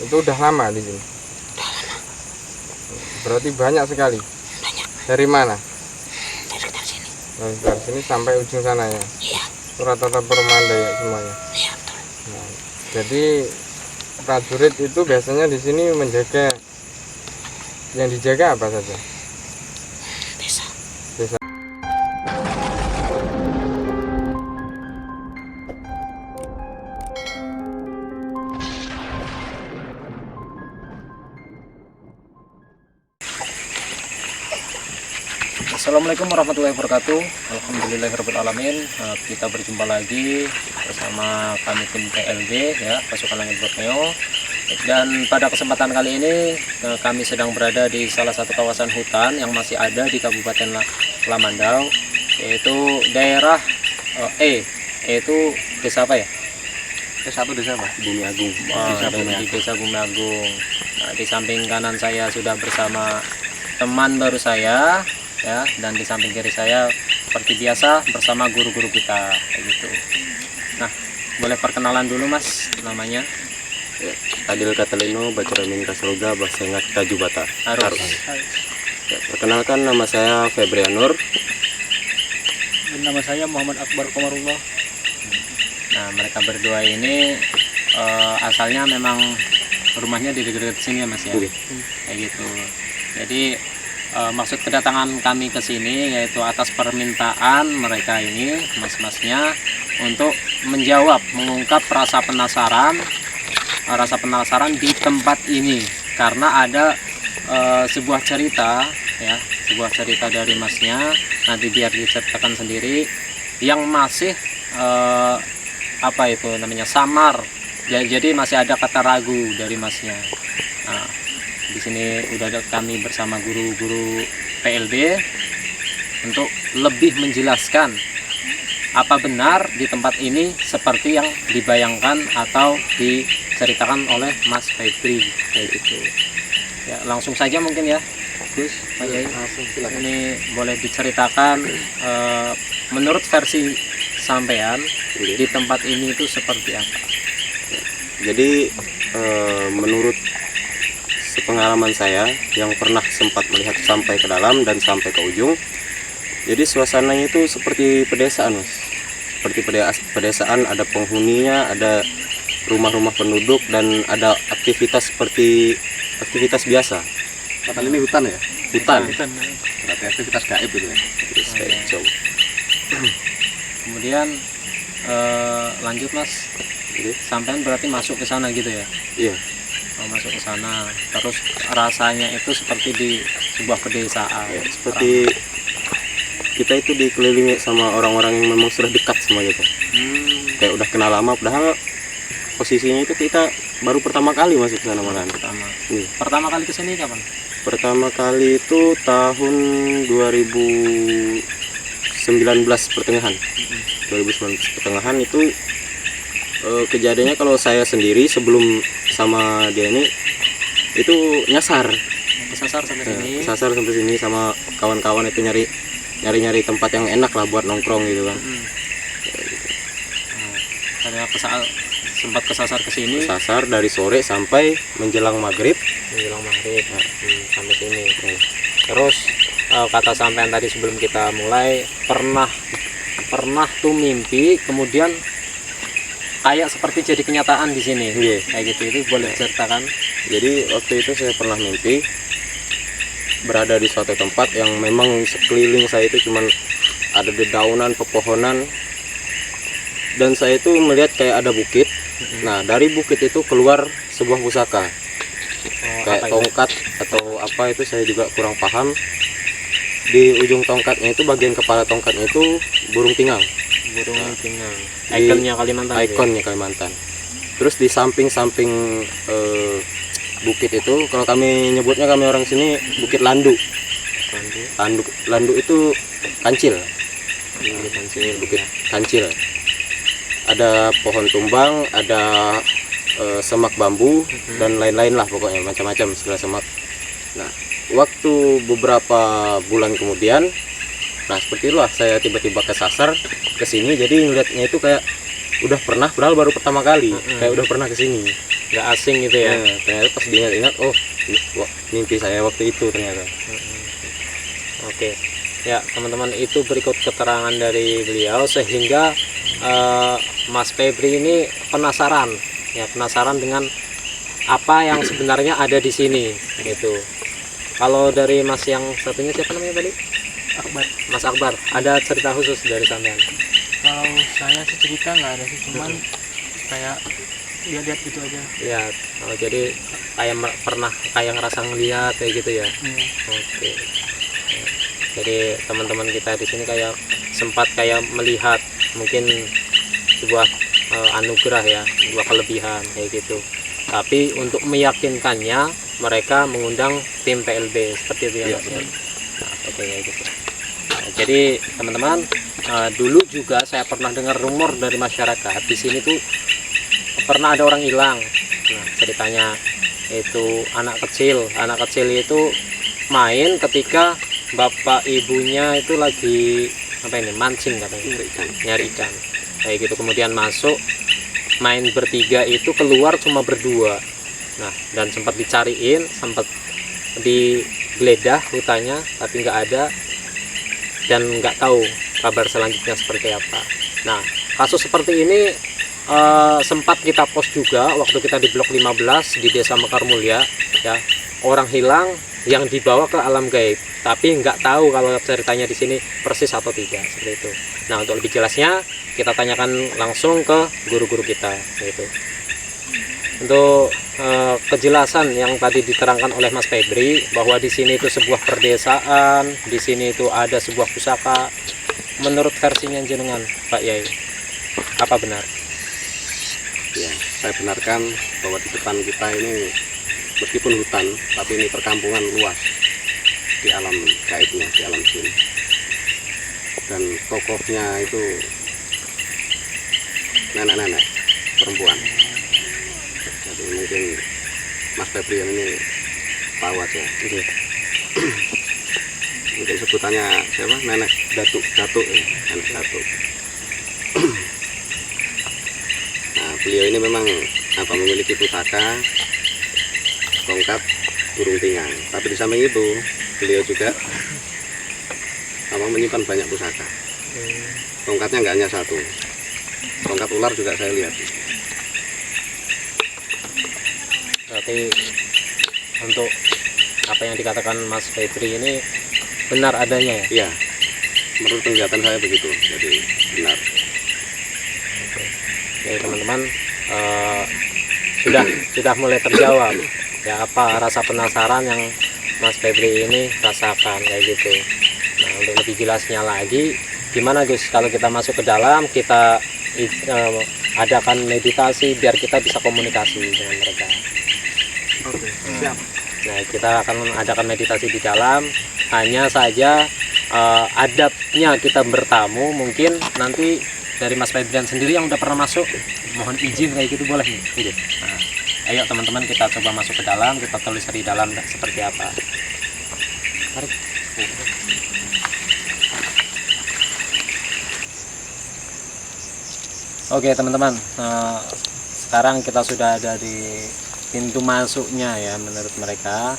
Itu udah lama di sini? Udah lama. Berarti banyak sekali? Banyak. Dari mana? Dari sekitar sini. Dari sini sampai ujung sana ya? Iya. Rata-rata perumahan Dayak semuanya? Iya, betul. Nah, jadi prajurit itu biasanya di sini menjaga, yang dijaga apa saja? Desa. Desa. Assalamualaikum warahmatullahi wabarakatuh. Alhamdulillahirrahmanirrahim. Kita berjumpa lagi bersama kami tim PLB ya, Pasukan Langit Borneo. Dan pada kesempatan kali ini kami sedang berada di salah satu kawasan hutan yang masih ada di Kabupaten Lamandau, yaitu daerah yaitu desa apa ya? Desa apa? Bumi Agung. Di Desa Bumi Agung. Nah, di samping kanan saya sudah bersama teman baru saya ya, dan di samping kiri saya seperti biasa bersama guru-guru kita kayak gitu. Nah, boleh perkenalan dulu Mas namanya? Ya, Adil Katalino, Bacaramin Kasroga, Basengat Kajubata. Harus. Ya, perkenalkan, nama saya Febrianur. Dan nama saya Muhammad Akbar Komarullah. Nah, mereka berdua ini asalnya memang rumahnya di dekat sini ya Mas ya? Kayak gitu. Jadi maksud kedatangan kami ke sini yaitu atas permintaan mereka ini, mas-masnya, untuk mengungkap rasa penasaran di tempat ini, karena ada sebuah cerita ya, sebuah cerita dari masnya, nanti biar diceritakan sendiri, yang masih apa itu namanya, samar. Jadi masih ada kata ragu dari masnya. Nah, di sini udah ada kami bersama guru-guru PLB untuk lebih menjelaskan apa benar di tempat ini seperti yang dibayangkan atau diceritakan oleh Mas Febri kayak gitu. Ya, langsung saja mungkin ya, Gus, Pak Yai. Ini boleh diceritakan menurut versi sampean di tempat ini itu seperti apa? Jadi menurut sepengalaman saya yang pernah sempat melihat sampai ke dalam dan sampai ke ujung, jadi suasananya itu seperti pedesaan, Mas. Seperti pedesaan, ada penghuninya, ada rumah-rumah penduduk, dan ada aktivitas seperti aktivitas biasa. Padahal ini hutan ya? Hutan. Berarti aktivitas gaib gitu ya? Terus kayak jauh. Kemudian lanjut Mas, sampean berarti masuk ke sana gitu ya? Iya. Masuk ke sana, terus rasanya itu seperti di sebuah pedesaan Ya, seperti kita itu dikelilingi sama orang-orang yang memang sudah dekat sama kita. Kayak udah kenal lama, padahal posisinya itu kita baru pertama kali masuk ke sana malahan. Pertama kali ke sini kapan? Pertama kali itu tahun 2019 pertengahan. 2019 pertengahan itu kejadiannya, kalau saya sendiri sebelum sama dia ini itu nyasar. Kesasar sampai sini. Kesasar sampai sini sama kawan-kawan itu nyari tempat yang enak lah buat nongkrong gitu kan. Saya sempat kesasar ke sini. Kesasar dari sore sampai menjelang maghrib. Sampai sini. Terus kata sampean tadi sebelum kita mulai, pernah tuh mimpi, kemudian kayak seperti jadi kenyataan di sini. Kayak gitu, itu boleh ceritakan? Jadi waktu itu saya pernah mimpi berada di suatu tempat yang memang sekeliling saya itu cuman ada dedaunan, pepohonan, dan saya itu melihat kayak ada bukit. Nah, dari bukit itu keluar sebuah pusaka, kayak tongkat atau apa itu, saya juga kurang paham. Di ujung tongkatnya itu, bagian kepala tongkatnya itu burung tinggal. Ikonnya Kalimantan. Ikonnya Kalimantan. Terus di samping-samping bukit itu, kalau kami nyebutnya, kami orang sini, Bukit Landu. Landu itu kancil. Bukit kancil. Ada pohon tumbang, ada semak bambu, dan lain-lain lah pokoknya, macam-macam segala semak. Nah, waktu beberapa bulan kemudian, nah seperti itulah saya tiba-tiba kesasar ke sini. Jadi ngeliatnya itu kayak udah pernah, padahal baru pertama kali, kayak udah pernah ke sini. nggak asing gitu ya. Nah, ternyata pas diingat-ingat, oh mimpi saya waktu itu ternyata. Oke, ya teman-teman, itu berikut keterangan dari beliau sehingga Mas Febri ini penasaran dengan apa yang sebenarnya ada di sini gitu. Kalau dari Mas yang satunya siapa namanya tadi? Akbar. Mas Akbar, ada cerita khusus dari sampean? Kalau saya sih cerita nggak ada sih, cuman kayak lihat-lihat gitu aja. Lihat, oh, jadi pernah kayak ngerasa ngeliat kayak gitu ya. Iya. Oke. Jadi teman-teman kita di sini kayak sempat kayak melihat mungkin sebuah anugerah ya, sebuah kelebihan kayak gitu. Tapi untuk meyakinkannya mereka mengundang tim PLB seperti itu ya, Mas. Nah, oke kayak gitu. Nah, jadi teman-teman, dulu juga saya pernah dengar rumor dari masyarakat di sini tuh pernah ada orang hilang. Nah, ceritanya itu anak kecil itu main ketika bapak ibunya itu lagi apa ini, mancing katanya, nyari ikan kayak gitu. Kemudian masuk main bertiga, itu keluar cuma berdua. Nah, dan sempat dicariin, sempat digeledah hutannya tapi nggak ada, dan nggak tahu kabar selanjutnya seperti apa. Nah, kasus seperti ini sempat kita post juga waktu kita di blok 15 di Desa Mekar Mulia ya, orang hilang yang dibawa ke alam gaib, tapi nggak tahu kalau ceritanya di sini persis atau tidak seperti itu. Nah, untuk lebih jelasnya kita tanyakan langsung ke guru-guru kita gitu. Untuk kejelasan yang tadi diterangkan oleh Mas Febri bahwa di sini itu sebuah perdesaan, di sini itu ada sebuah pusaka. Menurut versinya jenengan, Pak Yai, apa benar? Ya, saya benarkan bahwa di depan kita ini meskipun hutan, tapi ini perkampungan luas di alam gaibnya, di alam jin. Dan tokohnya itu nenek-nenek perempuan. Jadi mungkin Mas Febri yang ini tahu aja. Mungkin sebutannya siapa? Nenek Datuk ya, nenek Datuk. Nah, beliau ini memang memiliki pusaka tongkat burung pinggang. Tapi di samping itu beliau juga menyimpan banyak pusaka. Tongkatnya nggak hanya satu, tongkat ular juga saya lihat. Berarti untuk apa yang dikatakan Mas Febri ini benar adanya ya? Iya, menurut penglihatan saya begitu, jadi benar. Oke teman-teman, sudah mulai terjawab ya apa rasa penasaran yang Mas Febri ini rasakan kayak gitu. Nah, untuk lebih jelasnya lagi, gimana Gus kalau kita masuk ke dalam, kita adakan meditasi biar kita bisa komunikasi dengan mereka. Oke, siap. Nah, kita akan adakan meditasi di dalam. Hanya saja adabnya kita bertamu, mungkin nanti dari Mas Febrian sendiri yang udah pernah masuk, mohon izin kayak gitu boleh nih. Nah, ayo teman-teman kita coba masuk ke dalam, kita tulis di dalam seperti apa. Mari. Oke teman-teman, sekarang kita sudah ada di pintu masuknya ya, menurut mereka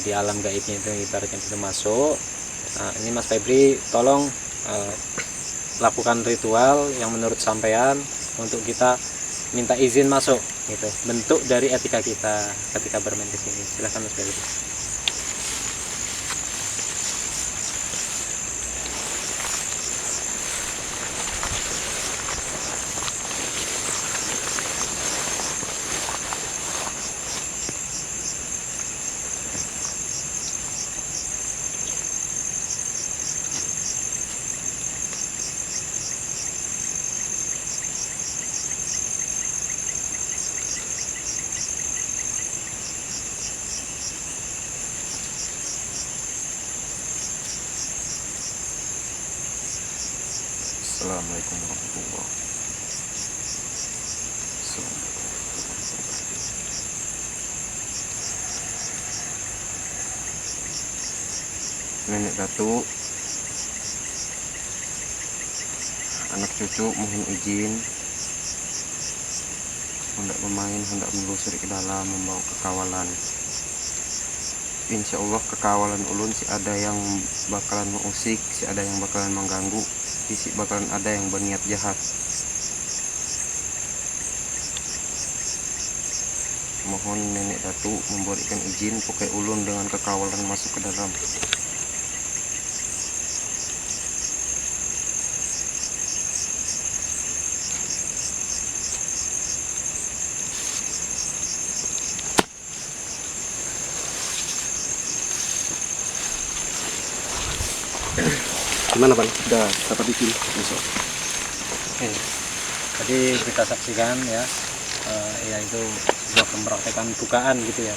di alam gaibnya itu ibaratnya pintu masuk. Ini Mas Febri tolong lakukan ritual yang menurut sampean untuk kita minta izin masuk gitu, bentuk dari etika kita ketika bermain di sini. Silahkan Mas Febri. Assalamualaikum warahmatullahi wabarakatuh. Nenek Datuk, anak cucu mohon izin hendak bermain, hendak menelusuri ke dalam, membawa kekawalan. Insya Allah kekawalan ulun si ada yang bakalan mengusik, si ada yang bakalan mengganggu, si bakalan ada yang berniat jahat. Mohon nenek Datu memberikan izin pakai ulun dengan kekawalan masuk ke dalam. Gimana Pak? Udah dapat izin besok? Oke, tadi kita saksikan ya, yaitu sebuah pempraktekan bukaan gitu ya,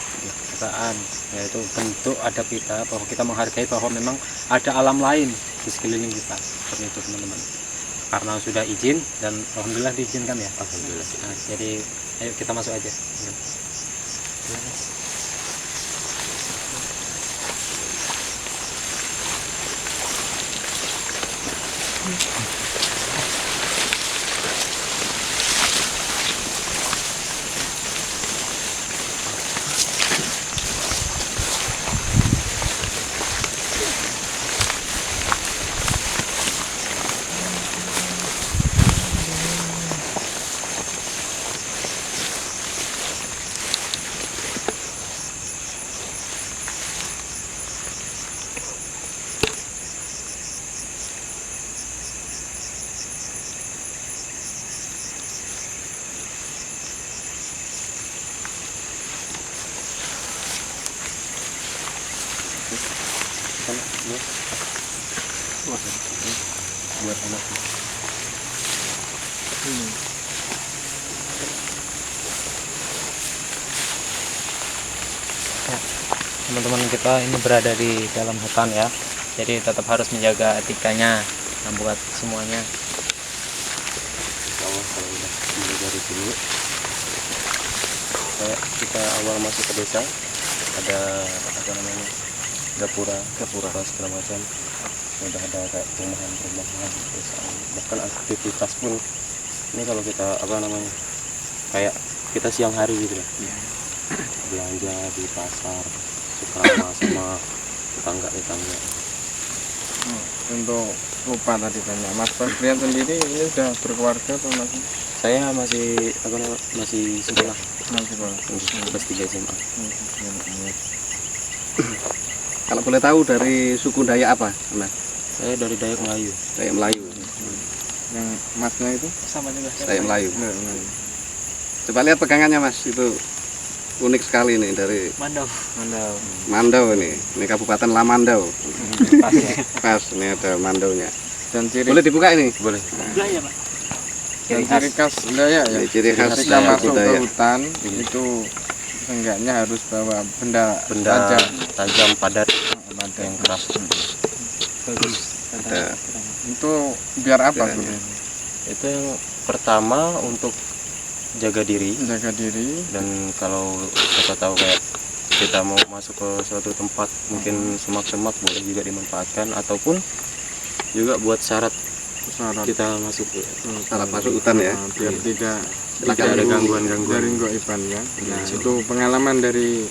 bukaan, yaitu bentuk adab kita bahwa kita menghargai bahwa memang ada alam lain di sekeliling kita, seperti itu teman-teman. Karena sudah izin dan alhamdulillah diizinkan ya. Alhamdulillah. Nah, jadi ayo kita masuk aja. Buat anak. Teman-teman kita ini berada di dalam hutan ya, jadi tetap harus menjaga etikanya buat semuanya. Insya Allah kalau udah mulai dari sini, kayak kita awal masuk ke desa ada apa namanya gapura segala macam, udah ada kayak perumahan desaan, bahkan aktivitas pun ini kalau kita apa namanya kayak kita siang hari gitu ya, belanja di pasar, sekrama sama tetangga. Untuk lupa tadi tanya, Mas Febrian sendiri ini sudah berkeluarga atau masih? Saya masih apa namanya masih sekolah Sekolah. kelas 3 SMA. Kalau boleh tahu dari suku Dayak apa, Mas? Saya dari Dayak Melayu. Dayak Melayu. Yang Masnya itu? Sama juga. Dayak Melayu. Melayu. Coba lihat pegangannya Mas, itu unik sekali nih dari Mandau. Mandau ini. Ini Kabupaten Lamandau. Pas ya. Pas, ini ada mandaunya. Dan ciri Boleh dibuka ini? Boleh. Belaya Pak. dan ciri khas Dayak ya. Ini ciri khas Ketika Dayak masuk ke budaya. hutan itu seenggaknya harus bawa benda Benda tajam. tajam padat yang keras. Bagus. Ada Itu biar apa Bedanya. sebenarnya? Itu yang pertama untuk jaga diri, Menjaga diri. dan kalau siapa tahu kayak kita mau masuk ke suatu tempat mungkin semak-semak boleh juga dimanfaatkan, ataupun juga buat syarat Syarat kita masuk ke syarat masuk hutan ya. biar tidak Tidak ada gangguan-gangguan. dari goiban ya. Nah, itu pengalaman dari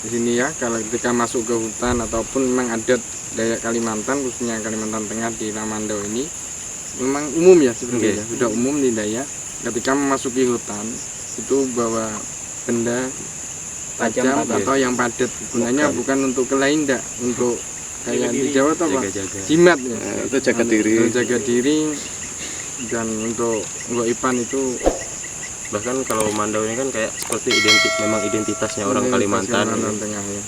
sini ya, kalau ketika masuk ke hutan ataupun memang adat Dayak Kalimantan, khususnya Kalimantan Tengah di Lamandau ini memang umum ya sebenarnya, sudah umum di Dayak. Ketika memasuki hutan itu bawa benda tajam padat. atau yang padat, gunanya bukan untuk kelain, enggak, untuk kayak di Jawa atau apa? jaga-jaga. Jimat ya. Itu jaga diri. Untuk jaga diri, dan untuk goiban itu Bahkan kalau Mandau ini kan kayak seperti memang identitasnya orang Kalimantan. Tengah ya.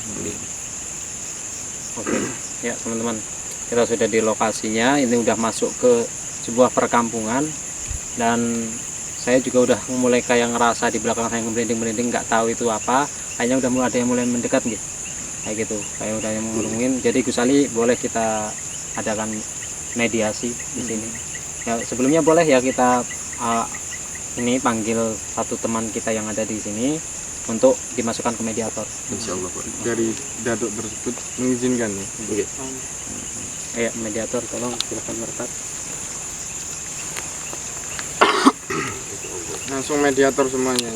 Oke, ya teman-teman, kita sudah di lokasinya. Ini udah masuk ke sebuah perkampungan, dan saya juga udah mulai kayak ngerasa di belakang saya merinding-merinding, nggak tahu itu apa. Kayaknya udah mulai ada yang mulai mendekat gitu, kayak gitu, kayak udah yang ngomongin. Jadi Gus Ali, boleh kita adakan mediasi di sini. Ya, sebelumnya boleh ya kita ini panggil satu teman kita yang ada di sini untuk dimasukkan ke mediator. Insya Allah. Dari datuk tersebut mengizinkan ya. Oke. Kayak mediator, tolong silakan merekat. Nah, langsung mediator semuanya.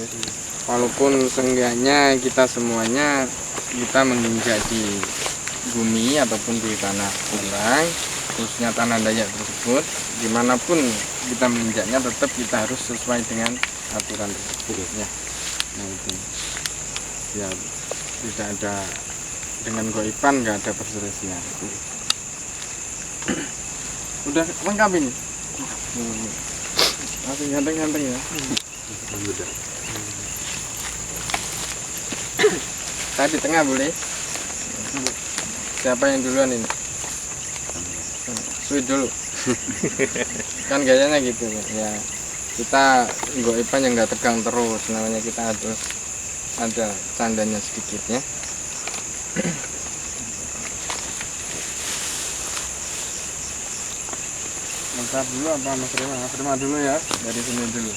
Walaupun seenggaknya kita semuanya kita menginjak di bumi ataupun di tanah orang, khususnya tanah Dayak tersebut, dimanapun kita menginjaknya tetap kita harus sesuai dengan aturan tersebut ya. Nah itu ya, tidak ada dengan goiban, nggak ada perselisihan. Udah lengkap ini. Masih ganteng-ganteng ya. Saya di tengah boleh. Siapa yang duluan ini? Sweet dulu. Kan gayanya gitu ya. Kita goiban yang nggak tegang terus, namanya kita harus ada candanya sedikit ya. Bentar dulu apa Mas Rima? Mas Rima dulu ya, dari sini dulu.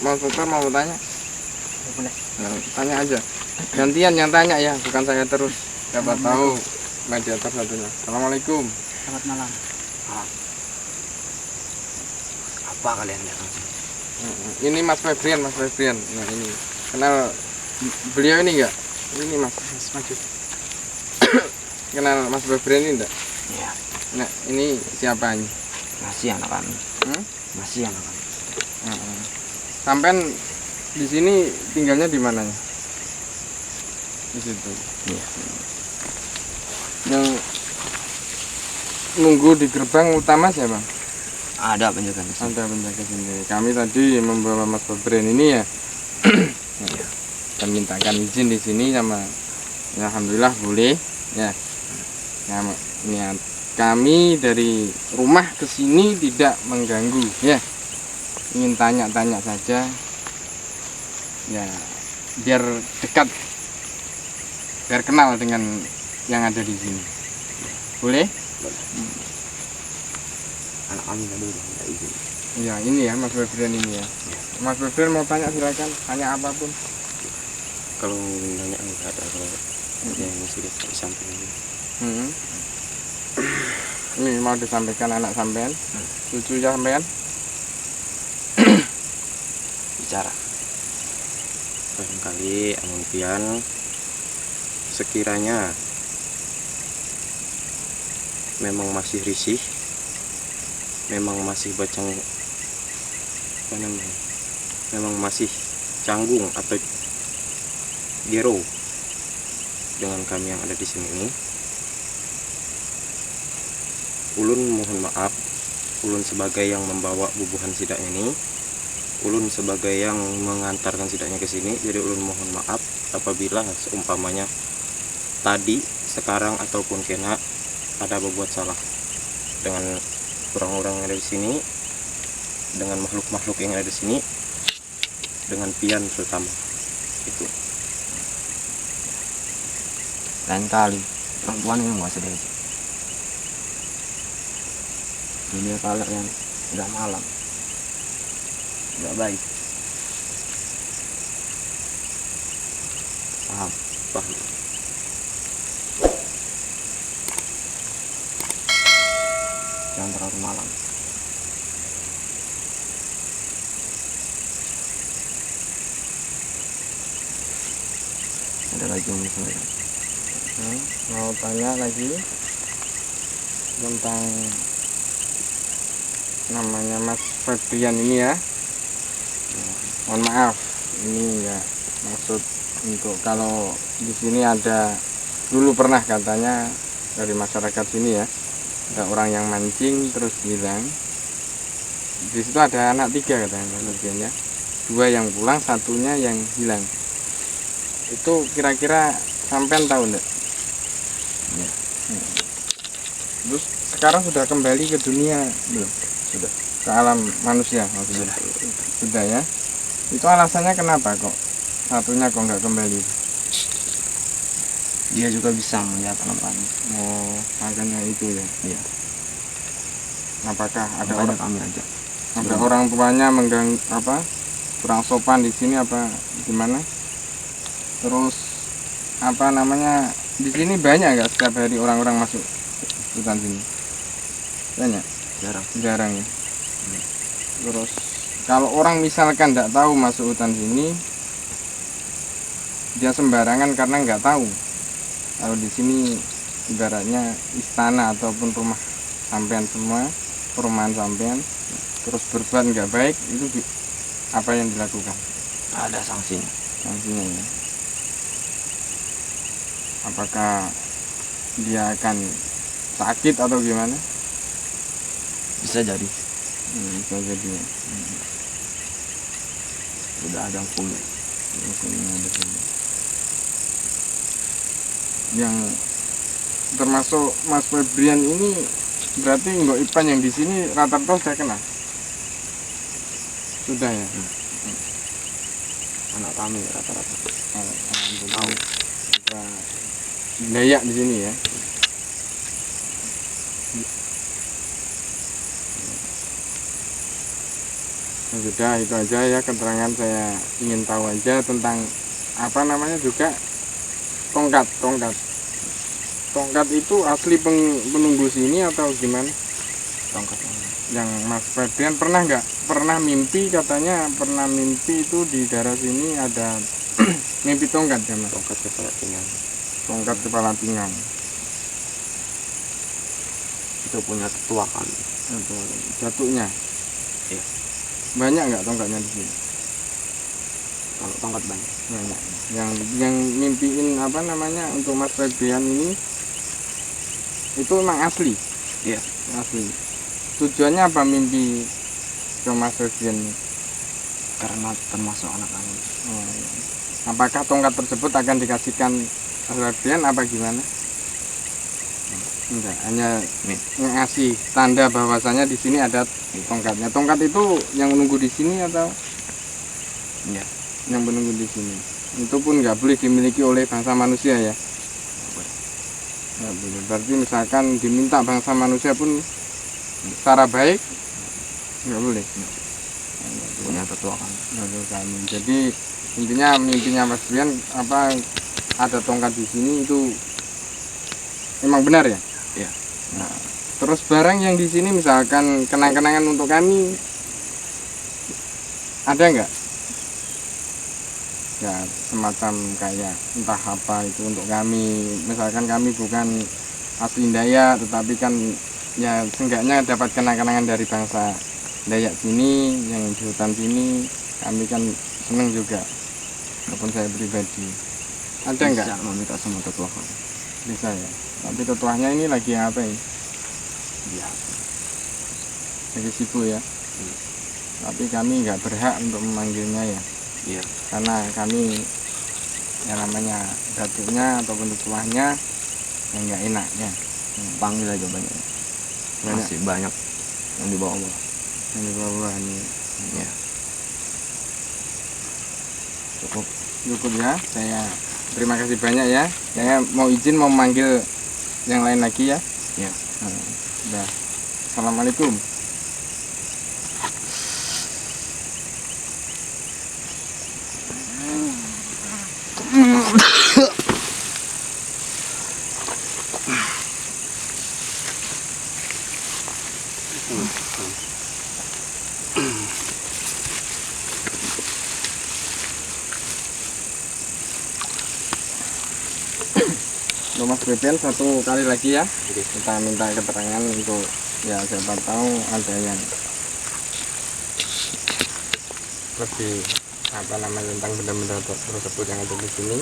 Mas Dokter mau tanya? Boleh. Nah, tanya aja. Gantian yang tanya ya, bukan saya terus. Siapa tahu mediator satunya. Assalamualaikum. Selamat malam. Apa kalian ya? Ini Mas Febrian, Mas Febrian. Nah ini kenal beliau ini enggak? Ini Mas maju. Kenal Mas Febrian ini enggak? Iya. Nah ini siapa ini? Masih anak kami. Masih anak kami. Sampai di sini tinggalnya di mananya? Di situ. Iya. Yang nunggu di gerbang utama siapa? Ada penjaga di sini. Ada penjaga sini. Kami tadi membawa Mas Febrian ini ya. Dan mintakan izin di sini sama ya, alhamdulillah boleh ya. Nah, niat kami dari rumah ke sini tidak mengganggu ya. Ingin tanya-tanya saja ya, biar dekat, biar kenal dengan yang ada di sini. Boleh? Anak kami tadi udah minta izin. Ya ini ya Mas Febrian ini ya. Mas Febrian mau tanya silakan, tanya apapun. Kalau nanya enggak ada, kalau ada yang sudah di samping ini. Ini mau disampaikan anak sampean, cucu sampean. Bicara barangkali amun pian sekiranya memang masih risih, memang masih bacang apa namanya, memang masih canggung atau gero dengan kami yang ada di sini ini, ulun mohon maaf, ulun sebagai yang membawa bubuhan sidak ini, ulun sebagai yang mengantarkan sidaknya ke sini, jadi ulun mohon maaf apabila seumpamanya tadi, sekarang ataupun kena ada berbuat salah dengan orang-orang yang ada di sini, dengan makhluk-makhluk yang ada di sini, dengan pian terutama itu. Lain kali perempuan yang nggak sedih. Dunia kalian udah malam. Nggak baik. Paham? Paham. Jangan terlalu malam. Ada lagi yang mau saya. Mau tanya lagi tentang namanya Mas Febrian ini ya. Mohon maaf ini enggak maksud untuk kalau di sini ada dulu pernah katanya dari masyarakat sini ya, ada orang yang mancing terus hilang. Di situ ada anak 3 katanya bagiannya, 2 yang pulang, 1-nya yang hilang. Itu kira-kira sampean tahu enggak? Ya. Terus sekarang sudah kembali ke dunia belum? Sudah. Ke alam manusia maksudnya? Sudah ya. Itu alasannya kenapa kok satunya kok nggak kembali? Dia juga bisa melihat anak-anak. Oh, makanya itu ya. Iya. Apakah ada Makanya orang kami ajak. ada orang tuanya mengganggu apa? Kurang sopan di sini apa gimana? Terus apa namanya? Di sini banyak nggak setiap hari orang-orang masuk hutan sini? Banyak. Jarang ya. Terus kalau orang misalkan nggak tahu masuk hutan sini, dia sembarangan karena nggak tahu. Kalau di sini ibaratnya istana ataupun rumah sampean semua, perumahan sampean, terus berbuat nggak baik, itu apa yang dilakukan? Ada sanksinya. Sanksinya ya. Apakah dia akan sakit atau gimana? Bisa jadi. Bisa jadi ya. Sudah ada hukumnya. Hukumnya ada sini. Yang termasuk Mas Febrian ini berarti Mbok Ipan yang di sini rata-rata saya kenal. Sudah ya. Anak kami rata-rata. Tahu. Dayak di sini ya. Nah, sudah itu aja ya keterangan, saya ingin tahu aja tentang apa namanya juga tongkat itu asli penunggu sini atau gimana? Tongkat Yang Mas Febrian pernah nggak pernah mimpi, katanya pernah mimpi itu di daerah sini ada mimpi tongkat ya Mas? tongkat kepala pinggang. Tongkat kepala pinggang Itu punya ketua kami. itu datuknya. Iya. Banyak nggak tongkatnya di sini? Kalau tongkat banyak. Banyak. Yang mimpiin apa namanya untuk Mas Febrian ini itu emang asli? Iya. Asli. Tujuannya apa mimpi ke Mas Febrian ini? Karena termasuk anak kami. Oh, iya. Apakah tongkat tersebut akan dikasihkan Mas Febrian apa gimana? Enggak, hanya ngasih tanda bahwasanya di sini ada tongkatnya. Tongkat itu yang menunggu di sini atau? Iya. Yang menunggu di sini. Itu pun nggak boleh dimiliki oleh bangsa manusia ya. Nggak boleh. Berarti misalkan diminta bangsa manusia pun secara baik nggak boleh. Punya ketua kami. Menurut kami. Jadi intinya mimpinya Mas Brian apa ada tongkat di sini itu memang benar ya? Iya. Nah, terus barang yang di sini misalkan kenang-kenangan untuk kami ada nggak? Ya semacam kayak entah apa itu untuk kami. Misalkan kami bukan asli Dayak, tetapi kan ya seenggaknya dapat kenang-kenangan dari bangsa Dayak sini yang di hutan sini. Kami kan seneng juga, walaupun saya pribadi. Ada nggak? Bisa meminta sama ketua kami. Bisa ya. Tapi ketuanya ini lagi apa ini? Iya. Lagi sibuk ya. Tapi kami nggak berhak untuk memanggilnya ya. Iya. Karena kami yang namanya datuknya ataupun ketuanya yang nggak enak ya. Panggil aja banyak. Masih banyak yang di bawah-bawah. Yang di bawah ini. Iya. Cukup ya. Saya terima kasih banyak ya. Saya mau izin mau memanggil yang lain lagi ya. Iya. Udah. Assalamualaikum. Mas Febrian satu kali lagi ya, kita minta keterangan untuk ya siapa tahu ada yang lebih tentang benda-benda tersebut yang ada di sini.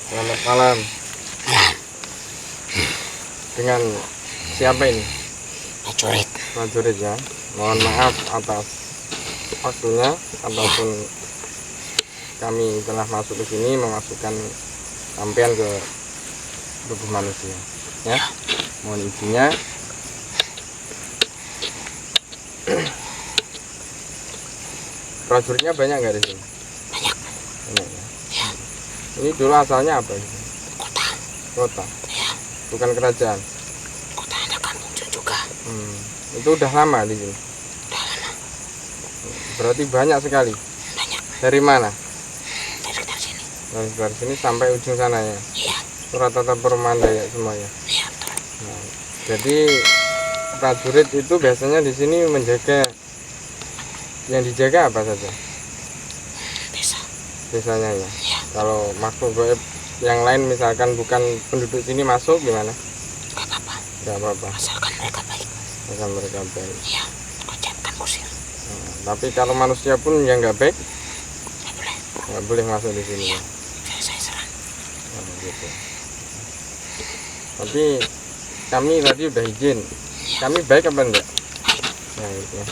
Selamat malam. Dengan siapa ini? Prajurit. Prajurit ya. Mohon maaf atas waktunya ataupun kami telah masuk ke sini memasukkan sampean ke tubuh manusia. Ya. Mohon izinnya. Prajuritnya banyak nggak di sini? Banyak. Banyak ya. Ya. Ini dulu asalnya apa? Kota. Kota. Ya. Bukan kerajaan. Kota ada kampung juga. Itu udah lama di sini. Udah lama. Berarti banyak sekali. Banyak. Dari mana? Dari sini. Dari sini sampai ujung sana ya. Iya. Rata-rata perumahan Dayak semua ya. Iya betul. Nah, jadi prajurit itu biasanya di sini menjaga, yang dijaga apa saja? Desa. Desanya ya. Iya. Kalau makhluk gaib yang lain misalkan bukan penduduk sini masuk gimana? Gak apa-apa. Gak apa-apa. Asalkan mereka baik. Akan mereka baik. Iya. Kau jangan usir. Tapi kalau manusia pun yang nggak baik Gak boleh. nggak boleh masuk di sini. Iya. Saya serang. Nah, gitu. Tapi kami tadi udah izin. Kami baik apa enggak? Baik. Nah, gitu ya.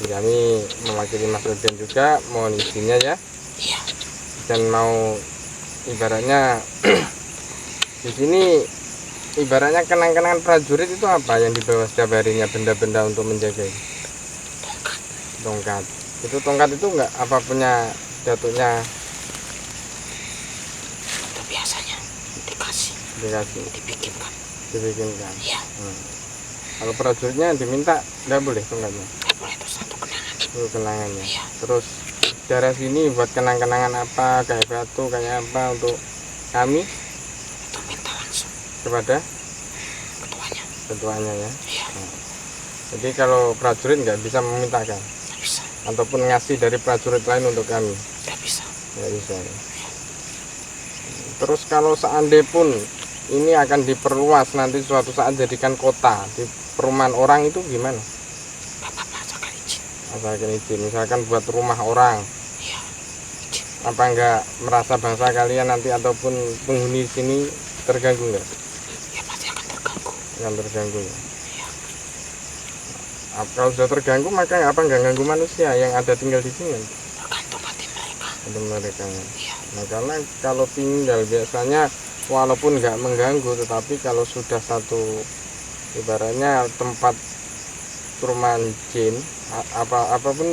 Jadi kami mewakili Mas Reden juga mohon izinnya ya. Iya. Dan mau ibaratnya di sini ibaratnya kenang-kenangan prajurit itu apa yang dibawa setiap harinya, benda-benda untuk menjaga ini? Tongkat. Itu tongkat itu enggak apa punya datuknya Itu biasanya dikasih. Dibikinkan. dibikinkan. Iya. Kalau prajuritnya diminta enggak boleh tongkatnya. Gak boleh itu satu kenangan. Itu kenangannya. Iya. Terus daerah sini buat kenang-kenangan apa, kayak batu, kayak apa untuk kami Itu minta langsung kepada ketuanya. ketuanya ya. Iya. Jadi kalau prajurit nggak bisa memintakan Gak bisa. ataupun ngasih dari prajurit lain untuk kami, Gak bisa. nggak bisa. Ya. Terus kalau seandainya pun ini akan diperluas nanti suatu saat jadikan kota di perumahan orang itu gimana? Gak apa-apa. Asalkan izin. Asalkan izin, misalkan buat rumah orang, Iya. Izin. apa enggak merasa bangsa kalian nanti ataupun penghuni sini terganggu nggak? Ya pasti akan terganggu. Akan terganggu ya. Iya. Kalau sudah terganggu maka apa nggak ganggu manusia yang ada tinggal di sini? Tergantung hati mereka. Ada mereka. Iya. Nah karena kalau tinggal biasanya walaupun nggak mengganggu, tetapi kalau sudah satu ibaratnya tempat perumahan jin apapun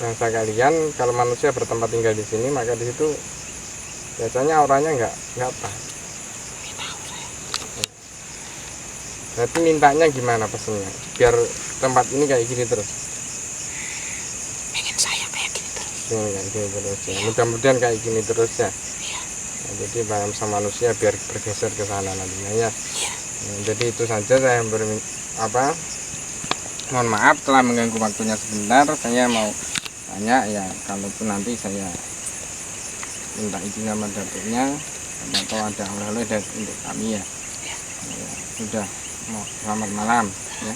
bangsa kalian, kalau manusia bertempat tinggal di sini maka di situ biasanya orangnya nggak apa. Ini tahu saya. Berarti mintanya gimana pesennya? Biar tempat ini kayak gini terus. Pengen saya kayak gini terus. Ini kayak gini terus ya. Mudah-mudahan kayak gini terus ya. Iya. Nah, jadi bangsa manusia biar bergeser ke sana nantinya ya. Iya. Nah, jadi itu saja saya mohon maaf telah mengganggu waktunya sebentar. Saya mau tanya ya, kalaupun nanti saya minta izin sama datuknya atau ada oleh-oleh untuk kami ya. Ya, sudah, selamat malam ya.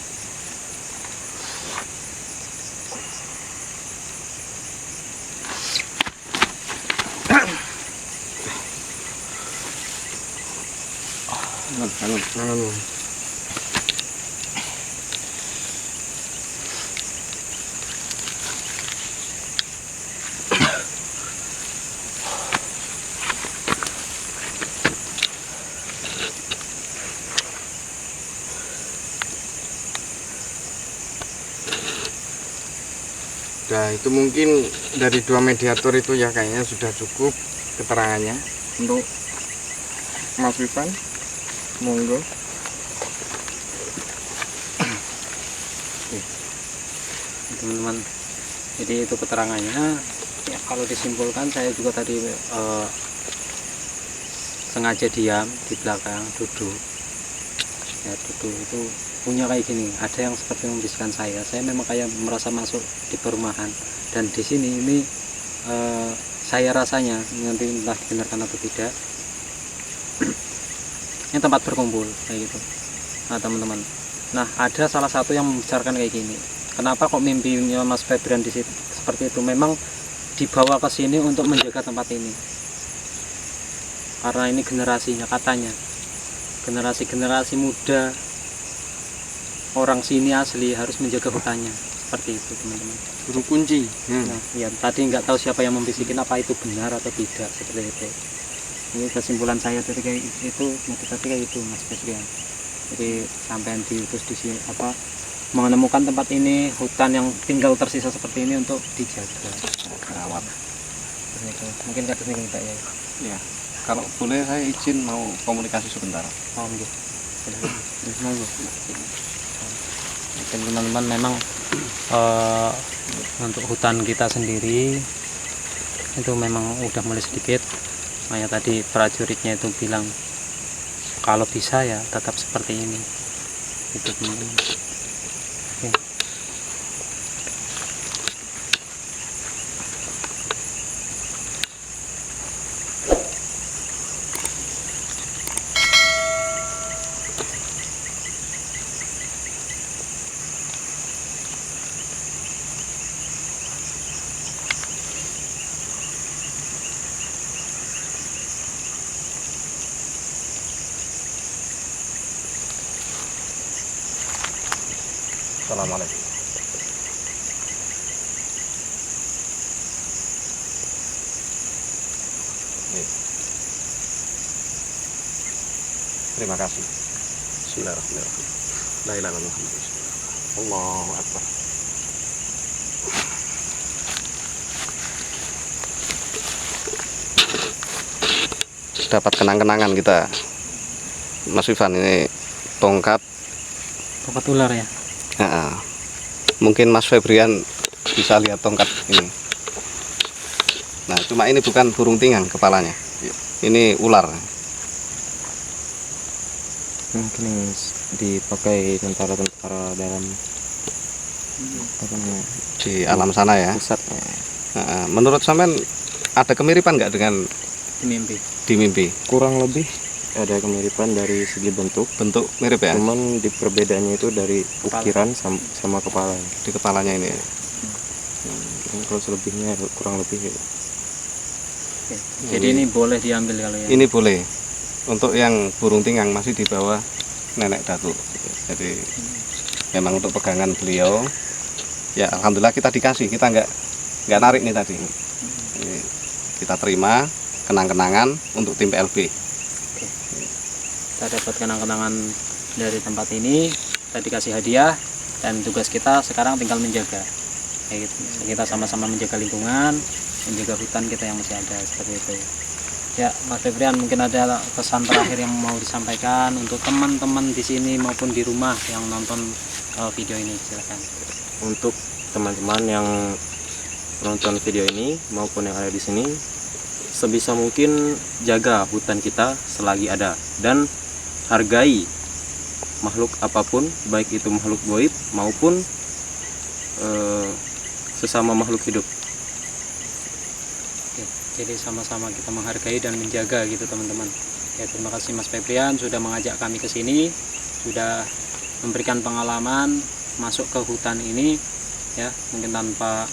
Bangun. sudah. Itu mungkin dari 2 mediator itu ya kayaknya sudah cukup keterangannya. Untuk Mas Ivan, monggo. Teman-teman, jadi itu keterangannya ya. Kalau disimpulkan, saya juga tadi sengaja diam di belakang, duduk ya. Duduk itu punya kayak gini, ada yang seperti membisikkan saya memang kayak merasa masuk di perumahan. Dan di sini ini saya rasanya, nanti entah didengarkan atau tidak, ini tempat berkumpul kayak gitu. Nah teman-teman, nah ada salah satu yang membicarakan kayak gini, kenapa kok mimpinya Mas Febrian di situ seperti itu, memang dibawa ke sini untuk menjaga tempat ini, karena ini generasinya, katanya generasi muda orang sini asli harus menjaga hutannya, seperti itu teman-teman. Guru kunci. Nah, ya tadi nggak tahu siapa yang membisikin, apa itu benar atau tidak, seperti itu. Ini kesimpulan saya ketika itu, ketika itu Mas Febrian. Jadi sampai diutus di sini menemukan tempat ini, hutan yang tinggal tersisa seperti ini untuk dijaga, rawat. Mungkin kasus ini Pak ya. Ya, kalau boleh saya izin mau komunikasi sebentar. Oh, gitu. Mungkin teman-teman, memang untuk hutan kita sendiri itu memang udah mulai sedikit. Makanya tadi prajuritnya itu bilang kalau bisa ya tetap seperti ini. Itu teman-teman. Oke. Assalamualaikum. Terima kasih. Bismillahirrahmanirrahim. La ilaha illallah. Allahu akbar. Dapat kenang-kenangan kita, Mas Ivan, ini tongkat ular ya. Mungkin Mas Febrian bisa lihat tongkat ini. Nah, cuma ini bukan burung tingang kepalanya, ini ular. Mungkin dipakai tentara-tentara dalam Di alam sana ya. pusatnya. Menurut sampean ada kemiripan nggak dengan di mimpi? Kurang lebih ada kemiripan dari segi bentuk mirip ya, cuman di perbedaannya itu dari ukiran sama kepala di kepalanya ini. Kalau selebihnya kurang lebih ya. Jadi ini boleh diambil kalau ya. Ini boleh. Untuk yang burung tinggang masih di bawah nenek datuk. Jadi memang untuk pegangan beliau. Ya alhamdulillah kita dikasih, kita nggak narik nih tadi. Ini kita terima kenang-kenangan untuk tim PLB. Kita dapat kenang-kenangan dari tempat ini, kita dikasih hadiah, dan tugas kita sekarang tinggal menjaga. Kayak gitu. Kita sama-sama menjaga lingkungan, menjaga hutan kita yang masih ada, seperti itu. Ya, Mas Febrian, mungkin ada pesan terakhir yang mau disampaikan untuk teman-teman di sini maupun di rumah yang nonton video ini, silakan. Untuk teman-teman yang menonton video ini maupun yang ada di sini, sebisa mungkin jaga hutan kita selagi ada dan hargai makhluk apapun, baik itu makhluk gaib maupun sesama makhluk hidup. Oke, jadi sama-sama kita menghargai dan menjaga gitu teman-teman. Ya, terima kasih Mas Febrian sudah mengajak kami ke sini, sudah memberikan pengalaman masuk ke hutan ini, ya mungkin tanpa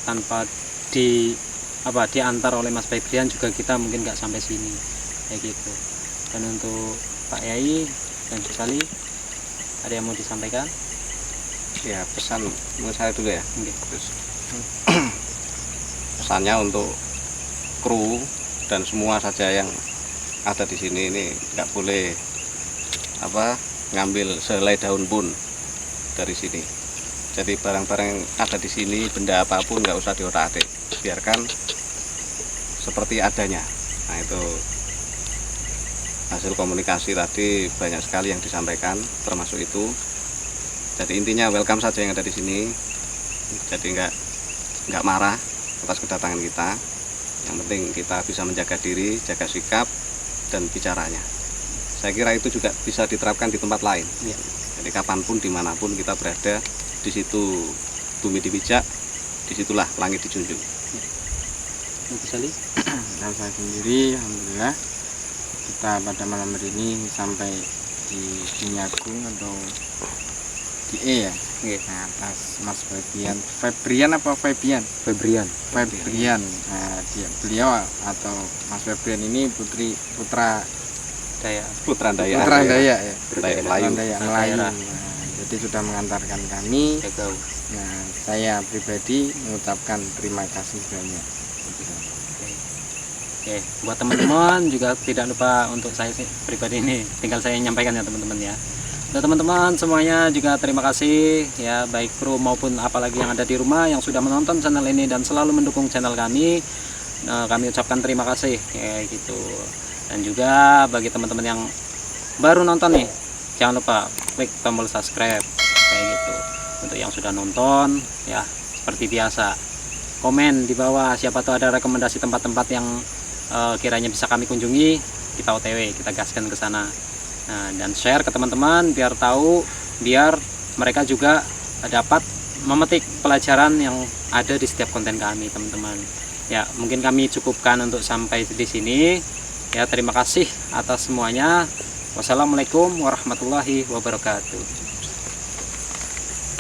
diantar oleh Mas Febrian juga kita mungkin nggak sampai sini kayak gitu. Dan untuk Pak Yai dan Sali, ada yang mau disampaikan? Ya pesan menurut saya dulu ya. Oke. Terus pesannya untuk kru dan semua saja yang ada di sini ini nggak boleh ngambil sehelai daun pun dari sini. Jadi barang-barang yang ada di sini, benda apapun nggak usah diotak-atik, biarkan seperti adanya. Nah itu hasil komunikasi tadi banyak sekali yang disampaikan, termasuk itu. Jadi intinya welcome saja yang ada di sini. Jadi nggak marah atas kedatangan kita. Yang penting kita bisa menjaga diri, jaga sikap dan bicaranya. Saya kira itu juga bisa diterapkan di tempat lain. Jadi kapanpun, dimanapun kita berada, di situ bumi dipijak, disitulah langit dijunjung. Dan saya sendiri, alhamdulillah, kita pada malam hari ini sampai di Dinyagung atau di E ya. Nah, atas Mas Febrian apa Febian? Febrian. Nah, beliau atau Mas Febrian ini putra Daya. Putra Daya. ya. Daya Melayu. Melayu. Nah, jadi sudah mengantarkan kami. Nah, saya pribadi mengucapkan terima kasih banyak. Oke, buat teman-teman juga tidak lupa untuk saya pribadi ini, tinggal saya nyampaikan ya teman-teman ya. Untuk teman-teman semuanya juga terima kasih ya, baik kru maupun apalagi yang ada di rumah yang sudah menonton channel ini dan selalu mendukung channel kami. Kami ucapkan terima kasih kayak gitu. Dan juga bagi teman-teman yang baru nonton nih, jangan lupa klik tombol subscribe kayak gitu. Untuk yang sudah nonton ya, seperti biasa komen di bawah, siapa tahu ada rekomendasi tempat-tempat yang kiranya bisa kami kunjungi, kita OTW, kita gaskan ke sana. Nah, dan share ke teman-teman biar tahu, biar mereka juga dapat memetik pelajaran yang ada di setiap konten kami, teman-teman. Ya, mungkin kami cukupkan untuk sampai di sini. Ya, terima kasih atas semuanya. Wassalamualaikum warahmatullahi wabarakatuh.